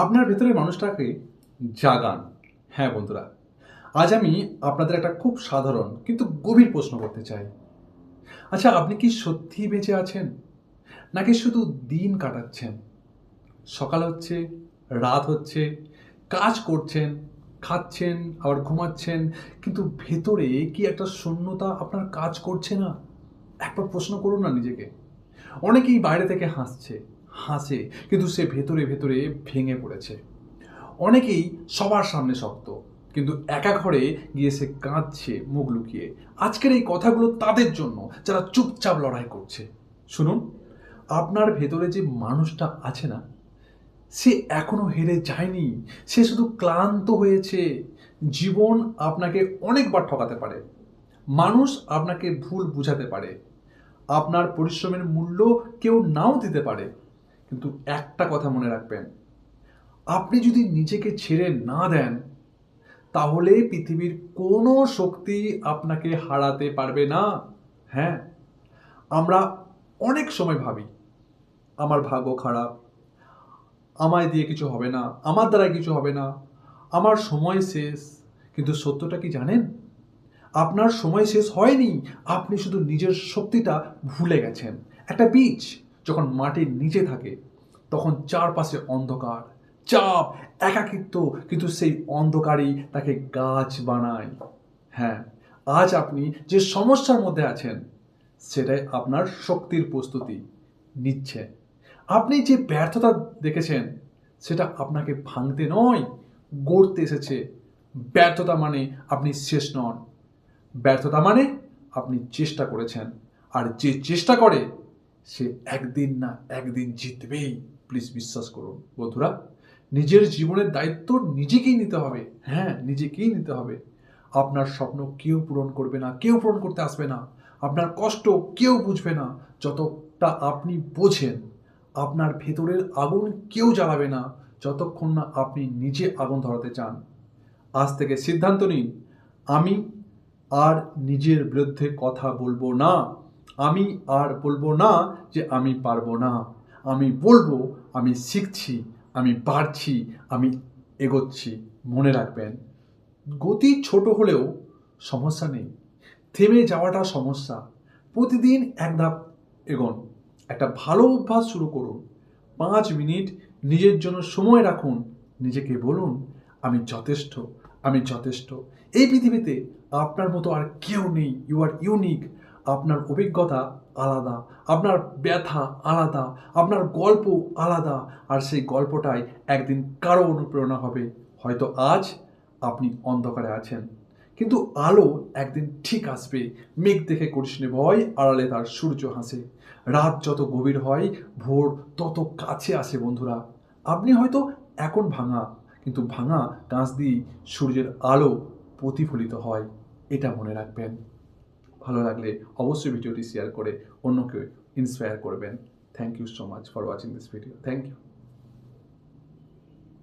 আপনার ভেতরের মানুষটাকে জাগান। হ্যাঁ বন্ধুরা, আজ আমি আপনাদের একটা খুব সাধারণ কিন্তু গভীর প্রশ্ন করতে চাই। আচ্ছা, আপনি কি সত্যিই বেঁচে আছেন, নাকি শুধু দিন কাটাচ্ছেন? সকাল হচ্ছে, রাত হচ্ছে, কাজ করছেন, খাচ্ছেন, আবার ঘুমাচ্ছেন, কিন্তু ভেতরে কি একটা শূন্যতা আপনার কাজ করছে না? একবার প্রশ্ন করুন না নিজেকে। অনেকেই বাইরে থেকে হাসে, কিন্তু সে ভেতরে ভেতরে ভেঙে পড়েছে। অনেকেই সবার সামনে শক্ত, কিন্তু একা ঘরে গিয়ে সে কাঁদছে মুখ লুকিয়ে। আজকের এই কথাগুলো তাদের জন্য যারা চুপচাপ লড়াই করছে। শুনুন, আপনার ভেতরে যে মানুষটা আছে না, সে এখনো হেরে যায়নি। সে শুধু ক্লান্ত হয়েছে। জীবন আপনাকে অনেকবার ঠকাতে পারে, মানুষ আপনাকে ভুল বুঝাতে পারে, আপনার পরিশ্রমের মূল্য কেউ নাও দিতে পারে। কিন্তু একটা কথা মনে রাখবেন, আপনি যদি নিজেকে ছেড়ে না দেন, তাহলে পৃথিবীর কোনো শক্তি আপনাকে হারাতে পারবে না। হ্যাঁ, আমরা অনেক সময় ভাবি আমার ভাগ্য খারাপ, আমায় দিয়ে কিছু হবে না, আমার দ্বারা কিছু হবে না, আমার সময় শেষ। কিন্তু সত্যটা কি জানেন? আপনার সময় শেষ হয়নি, আপনি শুধু নিজের শক্তিটা ভুলে গেছেন। একটা বীজ যখন মাটির নিচে থাকে, তখন চারপাশে অন্ধকার, চাপ, একাকিত্ব, কিন্তু সেই অন্ধকারই তাকে গাছ বানায়। হ্যাঁ, আজ আপনি যে সমস্যার মধ্যে আছেন, সেটাই আপনার শক্তির প্রস্তুতি নিচ্ছে। আপনি যে ব্যর্থতা দেখেছেন, সেটা আপনাকে ভাঙতে নয়, গড়তে এসেছে। ব্যর্থতা মানে আপনি শেষ নন। ব্যর্থতা মানে আপনি চেষ্টা করেছেন। আর যে চেষ্টা করে, সে একদিন না একদিন জিতবেই। প্লিজ বিশ্বাস করুন বন্ধুরা। নিজের জীবনের দায়িত্ব নিজেকেই নিতে হবে। হ্যাঁ, নিজেকেই নিতে হবে। আপনার স্বপ্ন কেউ পূরণ করবে না, কেউ পূরণ করতে আসবে না। আপনার কষ্ট কেউ বুঝবে না যতটা আপনি বোঝেন। আপনার ভেতরের আগুন কেউ জ্বালাবে না যতক্ষণ না আপনি নিজে আগুন ধরাতে চান। আজ থেকে সিদ্ধান্ত নিন, আমি আর নিজের বিরুদ্ধে কথা বলবো না। আমি আর বলবো না যে আমি পারবো না। আমি বলবো আমি শিখছি, আমি পারছি, আমি এগোচ্ছি। মনে রাখবেন, গতি ছোট হলেও সমস্যা নেই, থেমে যাওয়াটা সমস্যা। প্রতিদিন এক ধাপ এগোন, একটা ভালো অভ্যাস শুরু করুন। 5 মিনিট নিজের জন্য সময় রাখুন। নিজেকে বলুন, আমি যথেষ্ট, আমি যথেষ্ট। এই পৃথিবীতে আপনার মতো আর কেউ নেই। You are unique. আপনার অভিজ্ঞতা আলাদা, আপনার ব্যথা আলাদা, আপনার গল্প আলাদা। আর সেই গল্পটাই একদিন কারো অনুপ্রেরণা হবে। হয়তো আজ আপনি অন্ধকারে আছেন, কিন্তু আলো একদিন ঠিক আসবে। মেঘ দেখে করিস নে ভয়, আড়ালে তার সূর্য হাসে। রাত যত গভীর হয়, ভোর তত কাছে আসে বন্ধুরা। আপনি হয়তো এখন ভাঙা, কিন্তু ভাঙা কাঁচ দিয়ে সূর্যের আলো প্রতিফলিত হয়। এটা মনে রাখবেন। ভালো লাগলে অবশ্যই ভিডিওটি শেয়ার করে অন্যকে ইন্সপায়ার করবেন। Thank you so much for watching this video. Thank you.